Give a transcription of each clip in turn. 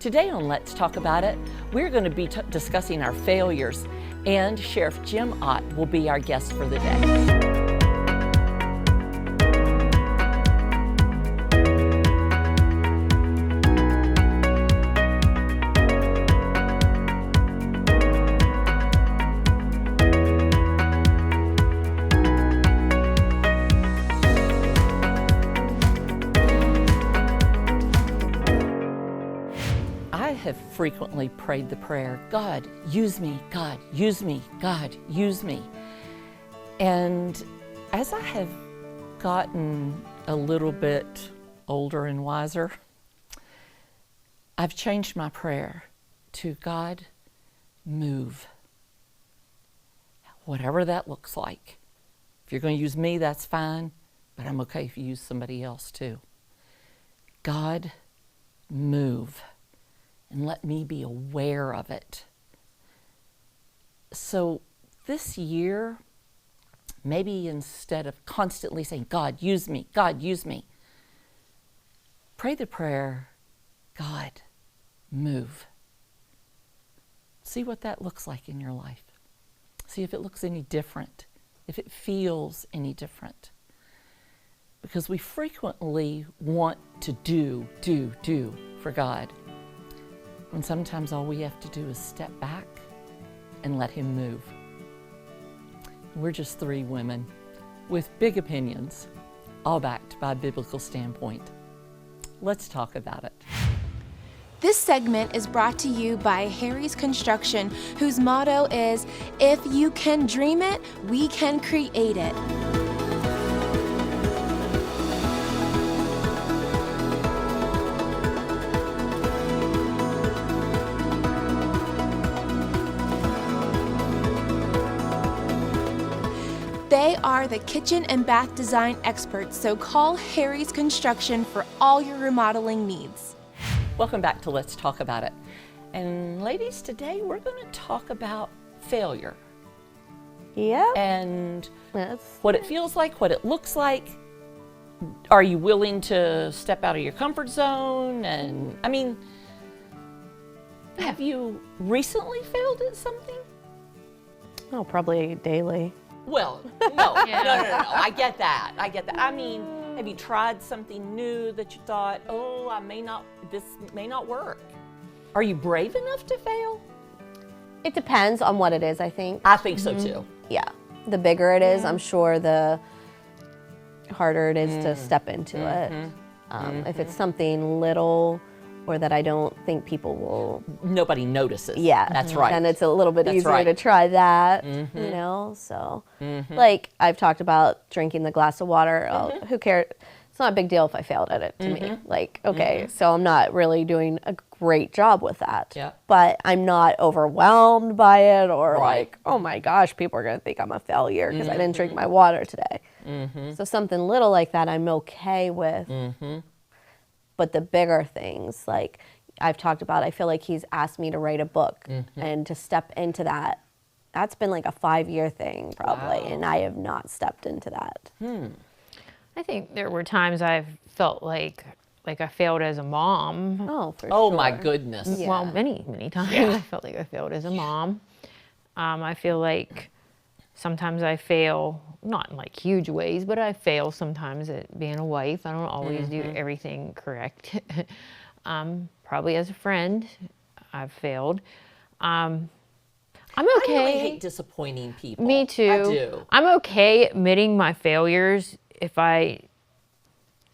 Today on Let's Talk About It, we're going to be discussing our failures, and Sheriff Jim Ott will be our guest for the day. I have frequently prayed the prayer, God, use me, God, use me, God, use me. And as I have gotten a little bit older and wiser, I've changed my prayer to God, move. Whatever that looks like. If you're going to use me, that's fine, but I'm okay if you use somebody else too. God, move. And let me be aware of it. So this year, maybe instead of constantly saying, God, use me, pray the prayer, God, move. See what that looks like in your life. See if it looks any different, if it feels any different. Because we frequently want to do for God. When sometimes all we have to do is step back and let Him move. We're just three women with big opinions, all backed by a biblical standpoint. Let's talk about it. This segment is brought to you by Harry's Construction, whose motto is, if you can dream it, we can create it. They are the kitchen and bath design experts, so call Harry's Construction for all your remodeling needs. Welcome back to Let's Talk About It. And ladies, today we're going to talk about failure. Yeah. And what it feels like, what it looks like. Are you willing to step out of your comfort zone? And I mean, have you recently failed at something? Oh, probably daily. Well, no, no. I get that. I mean, have you tried something new that you thought, oh, this may not work? Are you brave enough to fail? It depends on what it is, I think. I think so too. Yeah. The bigger it is, I'm sure the harder it is to step into it. If it's something little or that I don't think people will... Nobody notices. Yeah. That's right. And it's a little bit easier to try that, you know, so. Like, I've talked about drinking the glass of water. Oh, who cares? It's not a big deal if I failed at it to me. Like, okay, so I'm not really doing a great job with that. Yeah. But I'm not overwhelmed by it or like, oh my gosh, people are going to think I'm a failure because I didn't drink my water today. So something little like that I'm okay with. But the bigger things, like I've talked about, I feel like He's asked me to write a book and to step into that. That's been like a 5-year thing probably, and I have not stepped into that. I think there were times I've felt like I failed as a mom. Oh, for sure. Oh my goodness. Yeah. Well, many times I felt like I failed as a mom. I feel like sometimes I fail, not in like huge ways, but I fail sometimes at being a wife. I don't always do everything correct. Probably as a friend, I've failed. I'm okay. I really hate disappointing people. Me too. I do. I'm okay admitting my failures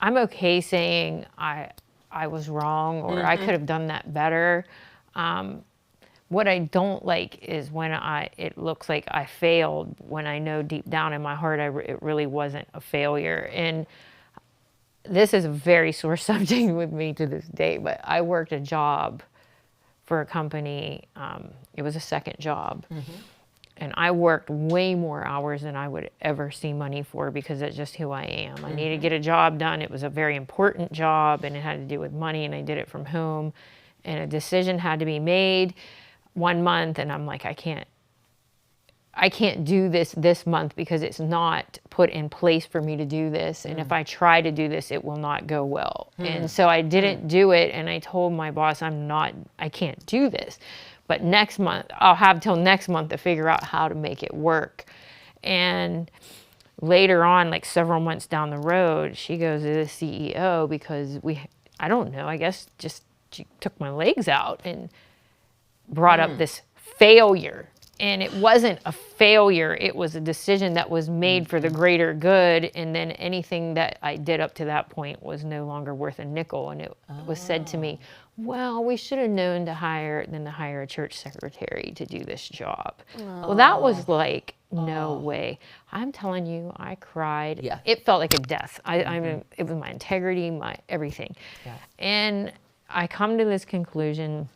I'm okay saying I was wrong or I could have done that better. What I don't like is when it looks like I failed when I know deep down in my heart it really wasn't a failure. And this is a very sore subject with me to this day, but I worked a job for a company. It was a second job. And I worked way more hours than I would ever see money for because that's just who I am. I needed to get a job done. It was a very important job and it had to do with money, and I did it from home. And a decision had to be made 1 month, and I'm like, I I can't do this month because it's not put in place for me to do this. And if I try to do this, it will not go well. And so I didn't do it. And I told my boss, I can't do this. But next month, I'll have till next month to figure out how to make it work. And later on, like several months down the road, she goes to the CEO because I don't know, I guess just she took my legs out and brought up this failure. And it wasn't a failure. It was a decision that was made for the greater good. And then anything that I did up to that point was no longer worth a nickel. And it was said to me, well, we should have known to hire a church secretary to do this job. Well, that was like, no way. I'm telling you, I cried. Yeah. It felt like a death. I mean, it was my integrity, my everything. Yeah. And I come to this conclusion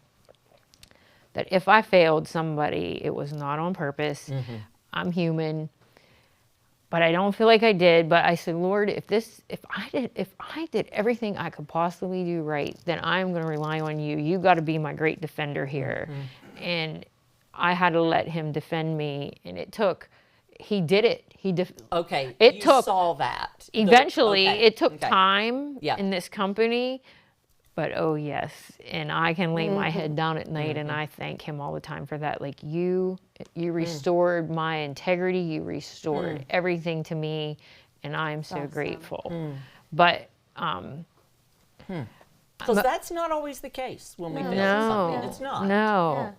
that if I failed somebody, it was not on purpose. I'm human, but I don't feel like I did. But I said, Lord, if I did everything I could possibly do right, then I'm going to rely on you. You got to be my great defender here. And I had to let him defend me, and he did it. Okay. It you took saw that. Eventually, Okay, it took okay. time Yeah. in this company. But oh yes, and I can lay my head down at night and I thank him all the time for that. Like you restored my integrity, you restored everything to me, and I'm so grateful. But Because that's not always the case when we fail no, something. It's not. no,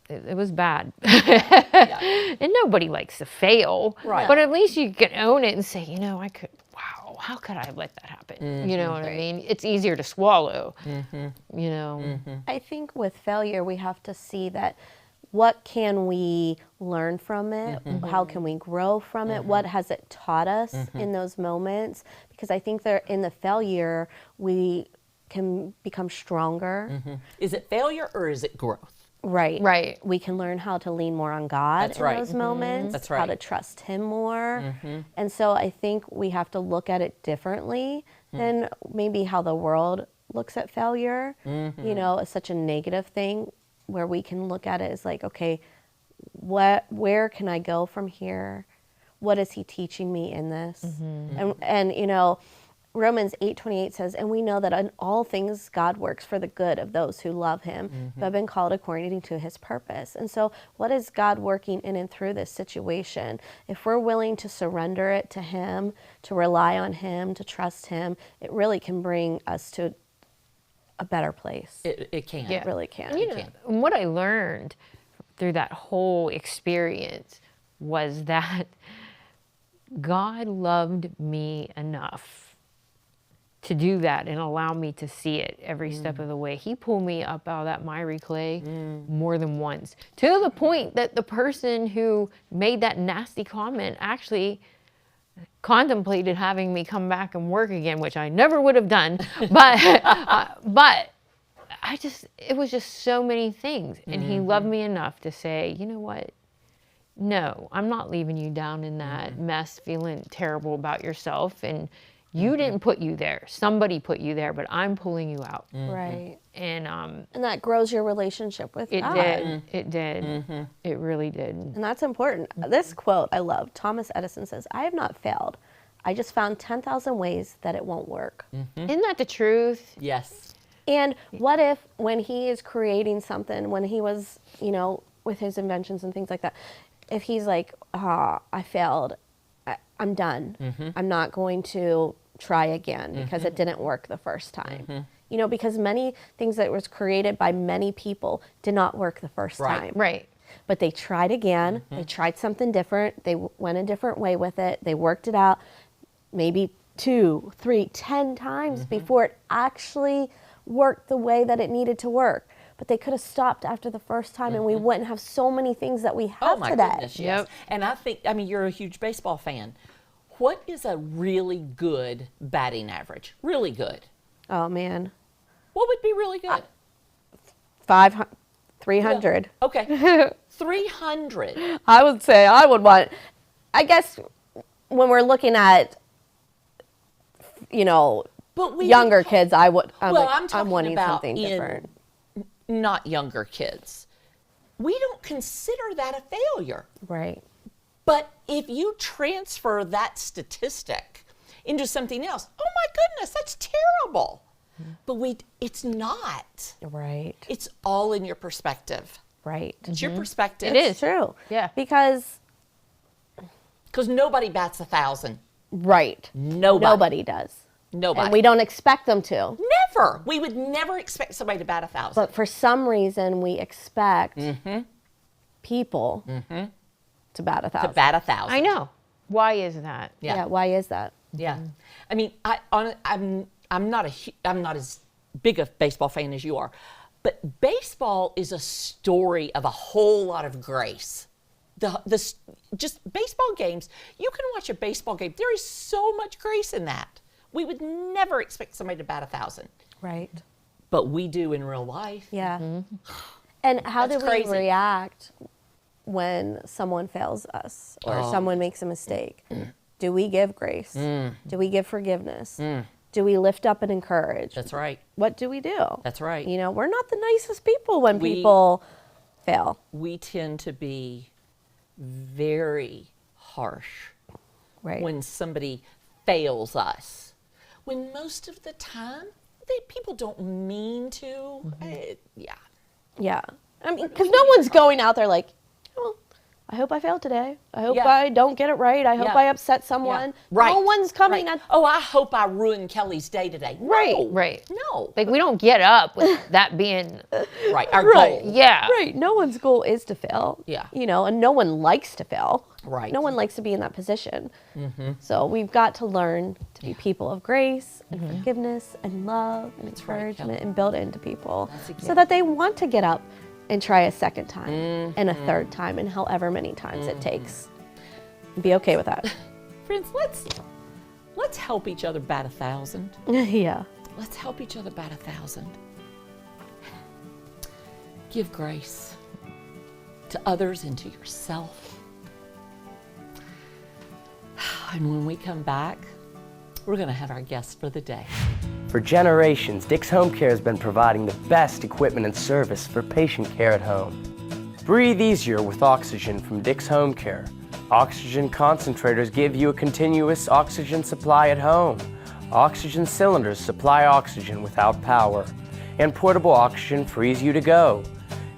it was bad. Yeah. And nobody likes to fail, Right. but at least you can own it and say, you know, wow, how could I have let that happen? You know what I mean? It's easier to swallow, you know. I think with failure, we have to see that what can we learn from it? How can we grow from it? What has it taught us in those moments? Because I think that in the failure, we can become stronger. Is it failure or is it growth? Right. Right. We can learn how to lean more on God That's in right. those moments. That's How right. to trust Him more. And so I think we have to look at it differently than maybe how the world looks at failure. You know, as such a negative thing, where we can look at it as like, okay, where can I go from here? What is He teaching me in this? And you know, Romans 8:28 says, and we know that in all things God works for the good of those who love Him, who have been called according to His purpose. And so what is God working in and through this situation? If we're willing to surrender it to Him, to rely on Him, to trust Him, it really can bring us to a better place. It can. Yeah. It really can. And, you know, and what I learned through that whole experience was that God loved me enough to do that and allow me to see it every step of the way. He pulled me up out of that miry clay more than once, to the point that the person who made that nasty comment actually contemplated having me come back and work again, which I never would have done. But it was just so many things. And He loved me enough to say, you know what? No, I'm not leaving you down in that mess, feeling terrible about yourself. And you didn't put you there. Somebody put you there, but I'm pulling you out. Right. And And that grows your relationship with it God. did. It did. It really did. And that's important. This quote I love. Thomas Edison says, I have not failed. I just found 10,000 ways that it won't work. Isn't that the truth? Yes. And what if when he is creating something, when he was, you know, with his inventions and things like that, if he's like, I failed, I'm done. I'm not going to try again because it didn't work the first time. You know, because many things that was created by many people did not work the first time. Right. But they tried again. They tried something different. They went a different way with it. They worked it out maybe 2, 3, 10 times before it actually worked the way that it needed to work. But they could have stopped after the first time and we wouldn't have so many things that we have Oh my today. goodness, yes. And I mean, you're a huge baseball fan. What is a really good batting average? Really good. Oh man. What would be really good? 300. Okay. 300. I would say I would want, I guess when we're looking at, you know, But we younger kids, I'm talking wanting about something different. Not younger kids. We don't consider that a failure. Right. But if you transfer that statistic into something else, oh my goodness, that's terrible. But it's not. Right. It's all in your perspective. Right. It's your perspective. It is. True. Yeah. Because nobody bats 1,000. right. Nobody does. Nobody. And we don't expect them to. Never. We would never expect somebody to bat 1,000. But for some reason, we expect people to bat 1,000. To bat 1,000. I know. Why is that? Yeah. Why is that? Yeah. I mean, I'm not as big a baseball fan as you are, but baseball is a story of a whole lot of grace. Just baseball games, you can watch a baseball game. There is so much grace in that. We would never expect somebody to bat 1,000. Right. But we do in real life. Yeah. And how That's do we crazy. react when someone fails us or someone makes a mistake? Do we give grace? Do we give forgiveness? Do we lift up and encourage? That's right. What do we do? That's right. You know, we're not the nicest people when people fail. We tend to be very harsh Right. when somebody fails us. When most of the time, people don't mean to. Yeah. Yeah. I mean, because no one's going out there like, well, I hope I failed today. I hope Yeah. I don't get it right. I hope Yeah. I upset someone. Right. No one's coming Right. at. Oh, I hope I ruined Kelly's day today. No. Right. Right. No. Like, we don't get up with that being, Right. Our Right. goal. yeah. Right. No one's goal is to fail. Yeah. You know, and no one likes to fail. Right. No one likes to be in that position. So we've got to learn to be people of grace and forgiveness and love and That's right, encouragement Kelly. and build it into people That's so exactly- that they want to get up and try a second time and a third time and however many times it takes. Be okay with that. Friends, let's help each other bat 1,000. Yeah. Let's help each other bat 1,000. Give grace to others and to yourself. And when we come back, we're going to have our guest for the day. For generations, Dick's Home Care has been providing the best equipment and service for patient care at home. Breathe easier with oxygen from Dick's Home Care. Oxygen concentrators give you a continuous oxygen supply at home. Oxygen cylinders supply oxygen without power. And portable oxygen frees you to go.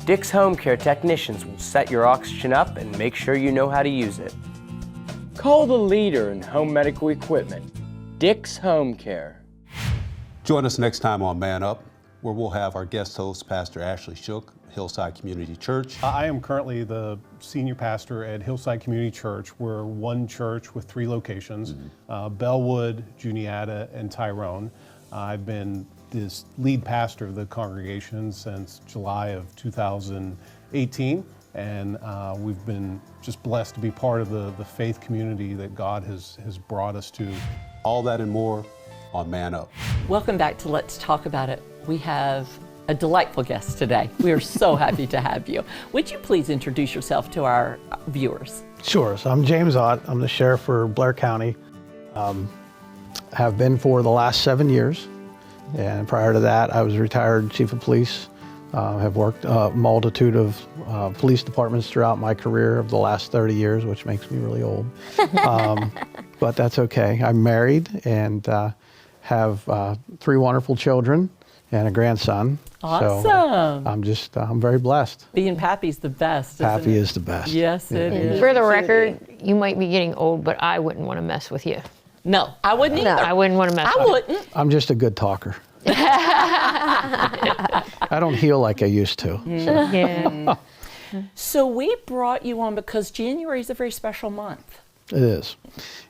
Dick's Home Care technicians will set your oxygen up and make sure you know how to use it. Call the leader in home medical equipment, Dick's Home Care. Join us next time on Man Up, where we'll have our guest host, Pastor Ashley Shook, Hillside Community Church. I am currently the senior pastor at Hillside Community Church. We're one church with 3 locations, Bellwood, Juniata, and Tyrone. I've been this lead pastor of the congregation since July of 2018, and we've been just blessed to be part of the faith community that God has brought us to. All that and more on Man Up. Welcome back to Let's Talk About It. We have a delightful guest today. We are so happy to have you. Would you please introduce yourself to our viewers? Sure. So I'm James Ott. I'm the sheriff for Blair County. Have been for the last 7 years. And prior to that, I was retired chief of police. Have worked a multitude of police departments throughout my career of the last 30 years, which makes me really old. But that's okay. I'm married and have 3 wonderful children and a grandson. Awesome. So I'm very blessed. Being Pappy's the best, isn't Pappy it? is the best. Yes, it is. For the record, you might be getting old, but I wouldn't want to mess with you. No, I wouldn't either. I wouldn't want to mess I with you. wouldn't. I'm just a good talker. I don't heal like I used to. So. Yeah. So we brought you on because January is a very special month. It is.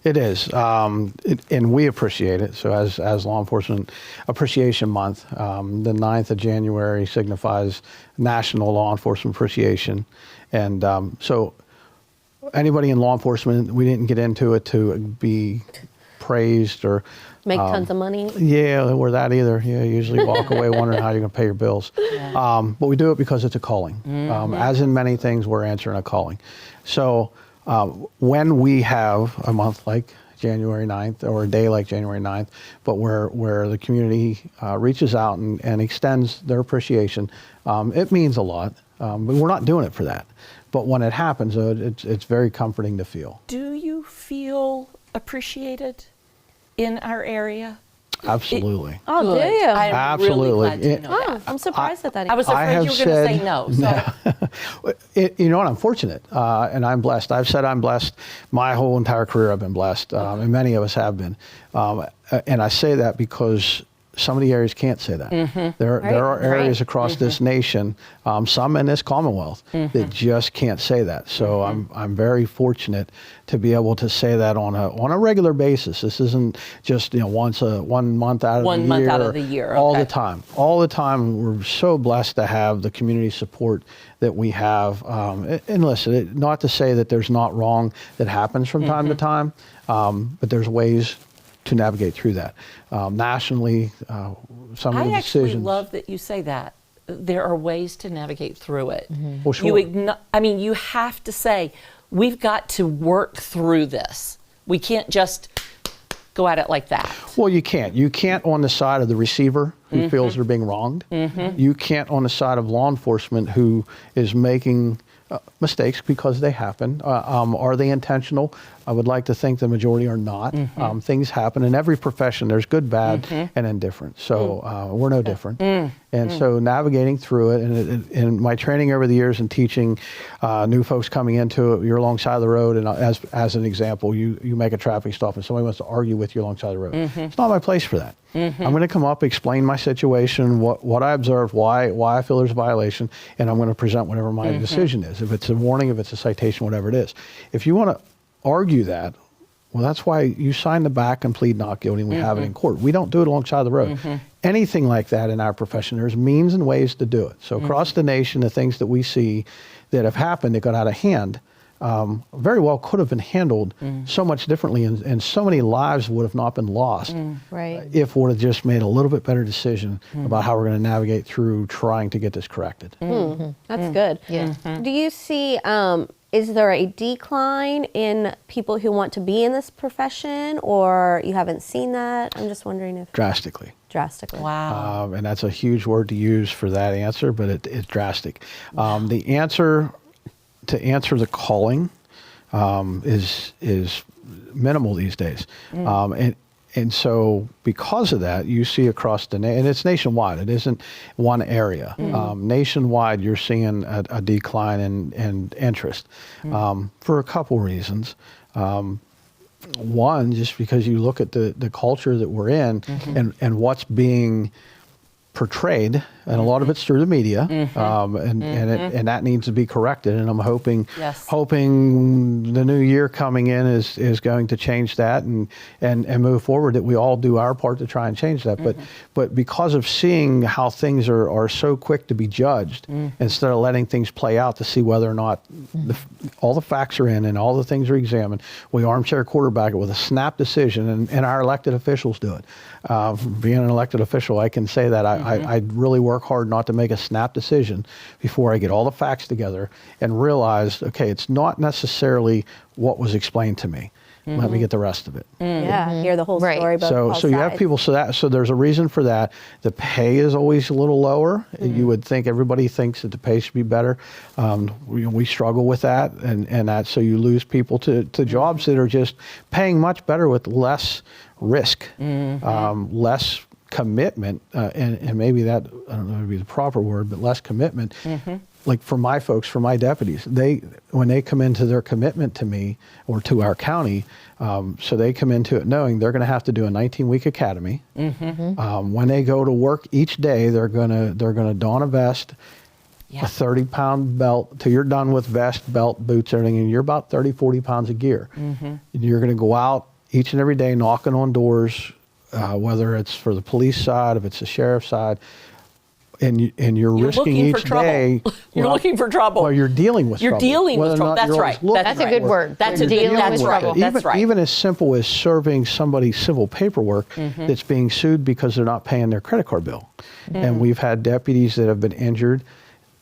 It is. And we appreciate it. So as Law Enforcement Appreciation Month, the 9th of January signifies National Law Enforcement Appreciation. And so anybody in law enforcement, we didn't get into it to be praised or Make tons of money. yeah, or that either. Yeah, you usually walk away wondering how you're going to pay your bills. But we do it because it's a calling. As in many things, we're answering a calling. So when we have a month like January 9th or a day like January 9th, but where the community reaches out and extends their appreciation. It means a lot, but we're not doing it for that. But when it happens, it's very comforting to feel. Do you feel appreciated in our area? Absolutely. Oh, do Good. you? I'm Absolutely. really glad to know that. I'm surprised at that. I was afraid you were going to say no. So. You know what? I'm fortunate, and I'm blessed. I've said I'm blessed. My whole entire career, I've been blessed, and many of us have been. And I say that because some of the areas can't say that. There are areas across this nation, some in this Commonwealth, that just can't say that. So I'm very fortunate to be able to say that on a regular basis. This isn't just 1 month out of the year. 1 month out of the year. All okay. the time. All the time. We're so blessed to have the community support that we have. And listen, not to say that there's not wrong that happens from time to time, but there's ways to navigate through that. Nationally, some of the I actually decisions. love that you say that. There are ways to navigate through it. Well, sure. You have to say, we've got to work through this. We can't just go at it like that. Well, you can't. You can't on the side of the receiver who feels they're being wronged. You can't on the side of law enforcement who is making mistakes because they happen. Are they intentional? I would like to think the majority are not. Things happen in every profession. There's good, bad, and indifferent. So we're no different. And so navigating through it, and in my training over the years and teaching new folks coming into it, you're alongside of the road, and as an example, you make a traffic stop and somebody wants to argue with you alongside the road. It's not my place for that. I'm going to come up, explain my situation, what I observed, why I feel there's a violation, and I'm going to present whatever my decision is. If it's a warning, if it's a citation, whatever it is. If you want to argue that, well, that's why you sign the back and plead not guilty, and we have it in court. We don't do it alongside the road. Anything like that in our profession, there's means and ways to do it. So across the nation, the things that we see that have happened that got out of hand very well could have been handled so much differently, and so many lives would have not been lost if we would have just made a little bit better decision about how we're going to navigate through trying to get this corrected. That's good. Yeah. Do you see, is there a decline in people who want to be in this profession, or you haven't seen that? I'm just wondering if... Drastically. Drastically. Wow. And that's a huge word to use for that answer, but it's drastic. The answer... To answer the calling is minimal these days, and so because of that, you see across and it's nationwide. It isn't one area. Nationwide, you're seeing a decline in interest for a couple reasons. One, just because you look at the culture that we're in and what's being portrayed, and a lot of it's through the media, and that needs to be corrected. And I'm hoping the new year coming in is going to change that and move forward. That we all do our part to try and change that. But because of seeing how things are so quick to be judged, instead of letting things play out to see whether or not all the facts are in and all the things are examined, we armchair quarterback it with a snap decision, and our elected officials do it. Being an elected official, I can say that I really work hard not to make a snap decision before I get all the facts together and realize, okay, it's not necessarily what was explained to me. Let me get the rest of it. Yeah, hear the whole story. Both So you have people, so there's a reason for that. The pay is always a little lower. You would think everybody thinks that the pay should be better. We struggle with that, and that, so you lose people to jobs that are just paying much better with less risk, less commitment, and maybe that, I don't know if it would be the proper word, but less commitment. Like for my folks, for my deputies, when they come into their commitment to me or to our county, so they come into it knowing they're going to have to do a 19-week academy. When they go to work each day, they're going to don a vest, a 30-pound belt, till you're done with vest, belt, boots, everything, and you're about 30, 40 pounds of gear. You're going to go out each and every day knocking on doors, whether it's for the police side, if it's the sheriff's side, and you're risking each day. You're looking for trouble. Well, you're dealing with trouble. You're dealing with trouble. That's right. That's a good word. That's right. That's right. Even as simple as serving somebody civil paperwork that's being sued because they're not paying their credit card bill. And we've had deputies that have been injured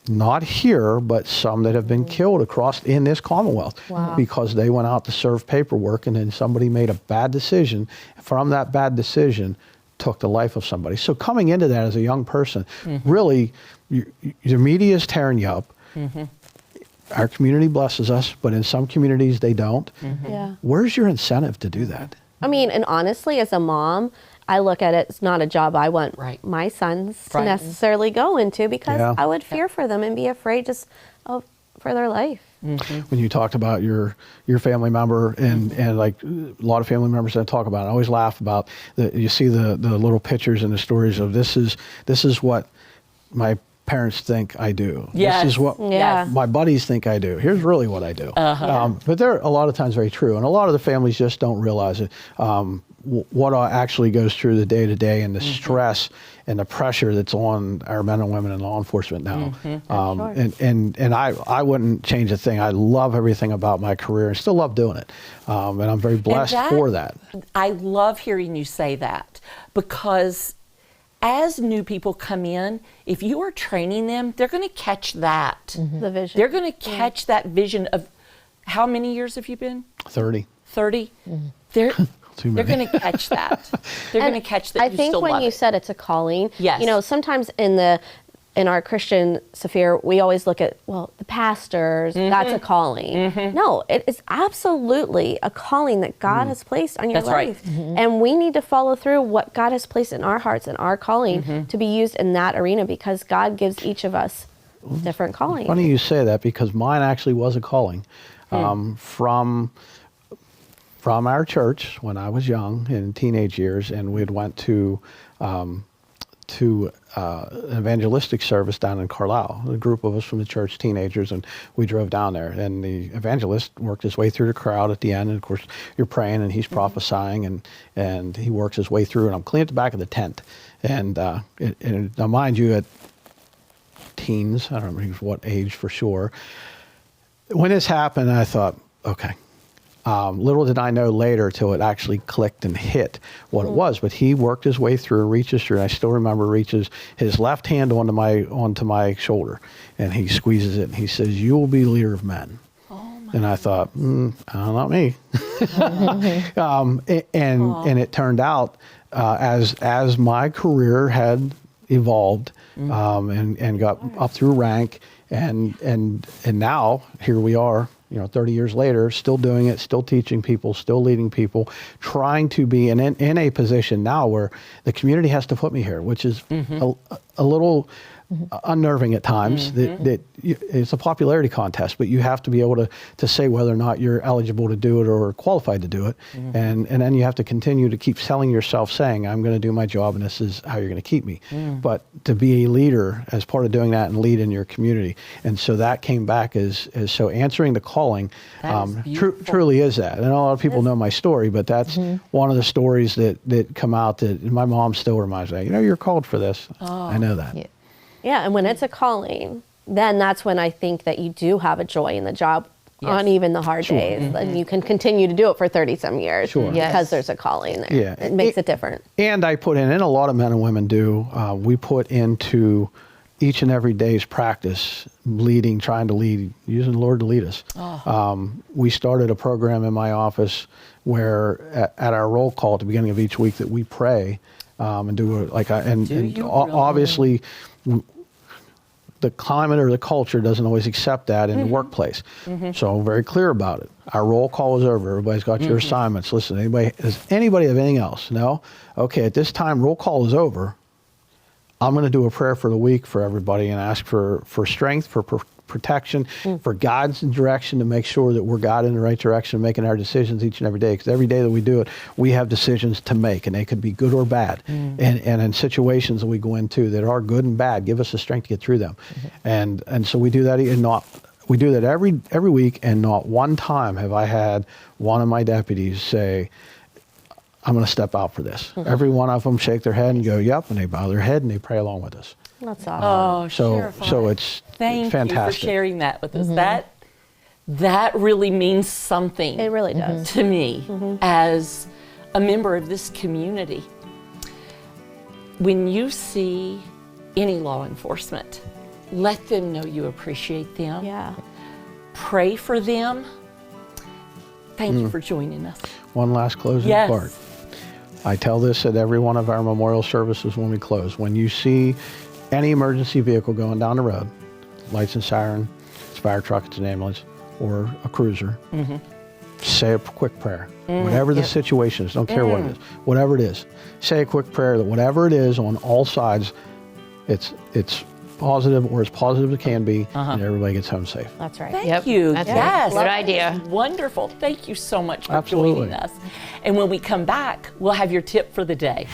not here, but some that have been killed across in this Commonwealth because they went out to serve paperwork and then somebody made a bad decision. From that bad decision, took the life of somebody. So coming into that as a young person, really, the media is tearing you up. Our community blesses us, but in some communities they don't. Yeah. Where's your incentive to do that? I mean, and honestly, as a mom, I look at it, it's not a job I want my sons to necessarily go into because I would fear for them and be afraid just for their life. When you talked about your family member and like a lot of family members that talk about it, I always laugh about you see the little pictures and the stories of this is what my parents think I do. Yes. This is what my buddies think I do. Here's really what I do. But they're a lot of times very true. And a lot of the families just don't realize it. What actually goes through the day-to-day and the stress and the pressure that's on our men and women in law enforcement now. And I wouldn't change a thing. I love everything about my career and still love doing it. And I'm very blessed for that. I love hearing you say that because as new people come in, if you are training them, they're going to catch that. The vision. They're going to catch that vision of how many years have you been? 30. 30? They're going to catch that. They're going to catch that. I think when you said it's a calling, yes. You know, sometimes in our Christian sphere, we always look at, well, the pastors, that's a calling. No, it is absolutely a calling that God has placed on your life. And we need to follow through what God has placed in our hearts and our calling to be used in that arena because God gives each of us different callings. Funny you say that because mine actually was a calling from our church when I was young in teenage years, and we'd went to an evangelistic service down in Carlisle. A group of us from the church, teenagers, and we drove down there. And the evangelist worked his way through the crowd at the end. And of course, you're praying and he's prophesying, and he works his way through. And I'm clean at the back of the tent. And now, mind you, at teens, I don't remember what age for sure. When this happened, I thought, okay. Little did I know later till it actually clicked and hit what it was. But he worked his way through and reaches through. And I still remember reaches his left hand onto my shoulder, and he squeezes it and he says, "You will be leader of men." And I thought, not me. And it turned out as my career had evolved and got up through rank, and now here we are. 30 years later, still doing it, still teaching people, still leading people, trying to be in a position now where the community has to put me here, which is a little unnerving at times. That it's a popularity contest, but you have to be able to say whether or not you're eligible to do it or qualified to do it, and then you have to continue to keep selling yourself, saying, "I'm going to do my job, and this is how you're going to keep me." But to be a leader as part of doing that and lead in your community, and so that came back as so answering the calling. Truly is that, and a lot of people know my story, but that's one of the stories that come out that my mom still reminds me. You're called for this. I know that. Yeah, and when it's a calling, then that's when I think that you do have a joy in the job on even the hard days. And you can continue to do it for 30-some years because there's a calling there. Yeah. It makes it different. And I put in, and a lot of men and women do, we put into each and every day's practice, trying to lead, using the Lord to lead us. We started a program in my office where at our roll call at the beginning of each week that we pray and do obviously the climate or the culture doesn't always accept that in the workplace. So I'm very clear about it. Our roll call is over. Everybody's got your assignments. Listen, does anybody have anything else? No? Okay, at this time, roll call is over. I'm going to do a prayer for the week for everybody and ask for strength, for protection, for guidance and direction to make sure that we're guided in the right direction, making our decisions each and every day. Because every day that we do it, we have decisions to make, and they could be good or bad. And in situations that we go into that are good and bad, give us the strength to get through them. And so we do that. We do that every week, and not one time have I had one of my deputies say, "I'm going to step out for this." Every one of them shake their head and go, "Yep," and they bow their head and they pray along with us. That's awesome. So it's Thank fantastic. you for sharing that with us. That really means something. It really does. To me as a member of this community. When you see any law enforcement Let them know you appreciate them. Yeah. Pray for them. Thank you for joining us. One last closing Yes. part. I tell this at every one of our memorial services when we close. When you see any emergency vehicle going down the road, lights and siren, it's a fire truck, it's an ambulance, or a cruiser, say a quick prayer. Whatever the situation is, don't care what it is, whatever it is, say a quick prayer that whatever it is on all sides, it's positive or as positive as it can be, and everybody gets home safe. That's right. Thank you. That's Yes. a good idea. Wonderful. Thank you so much for Absolutely. joining us. And when we come back, we'll have your tip for the day.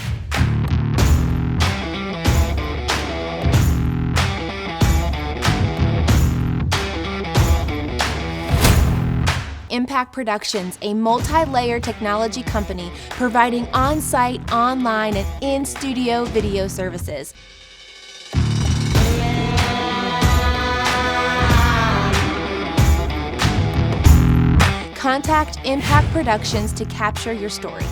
Impact Productions, a multi-layer technology company providing on-site, online, and in-studio video services. Contact Impact Productions to capture your story.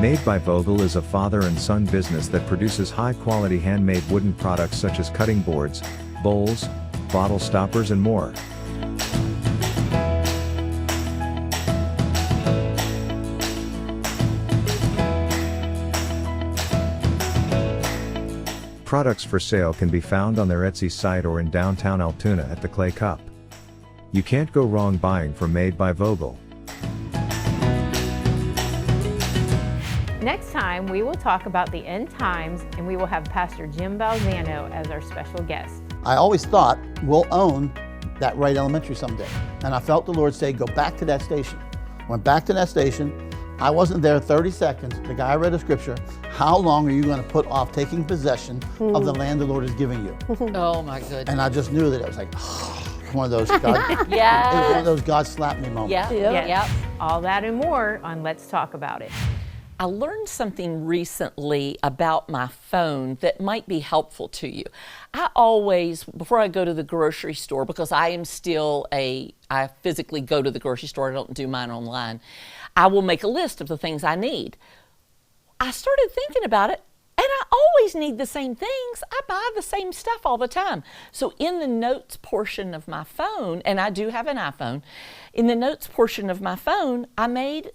Made by Vogel is a father and son business that produces high-quality handmade wooden products such as cutting boards, bowls, bottle stoppers, and more. Products for sale can be found on their Etsy site or in downtown Altoona at the Clay Cup. You can't go wrong buying from Made by Vogel. Next time, we will talk about the end times, and we will have Pastor Jim Balzano as our special guest. I always thought we'll own that Wright Elementary someday. And I felt the Lord say, go back to that station. Went back to that station. I wasn't there 30 seconds. The guy read a scripture. How long are you going to put off taking possession of the land the Lord is giving you? Oh my goodness. And I just knew that it was like one of those God, it was one of those God slapped me moments. Yeah. Yes. Yep. All that and more on Let's Talk About It. I learned something recently about my phone that might be helpful to you. I always, before I go to the grocery store, because I am still I physically go to the grocery store, I don't do mine online, I will make a list of the things I need. I started thinking about it, and I always need the same things. I buy the same stuff all the time. So in the notes portion of my phone, and I do have an iPhone, in the notes portion of my phone, I made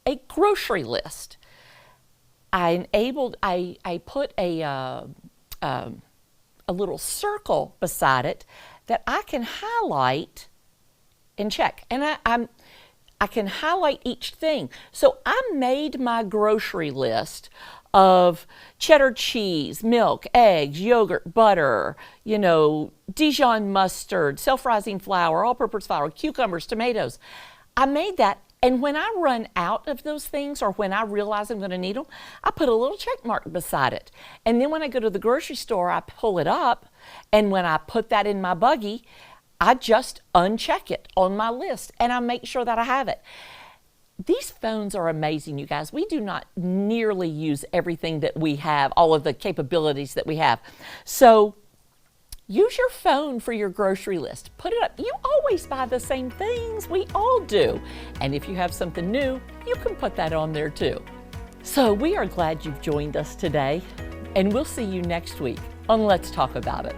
a grocery list. I put a little circle beside it that I can highlight and check. And I can highlight each thing. So I made my grocery list of cheddar cheese, milk, eggs, yogurt, butter, Dijon mustard, self-rising flour, all-purpose flour, cucumbers, tomatoes. I made that. And when I run out of those things, or when I realize I'm going to need them, I put a little check mark beside it. And then when I go to the grocery store, I pull it up. And when I put that in my buggy, I just uncheck it on my list and I make sure that I have it. These phones are amazing, you guys. We do not nearly use everything that we have, all of the capabilities that we have. So use your phone for your grocery list. Put it up. You always buy the same things. We all do. And if you have something new, you can put that on there too. So we are glad you've joined us today, and we'll see you next week on Let's Talk About It.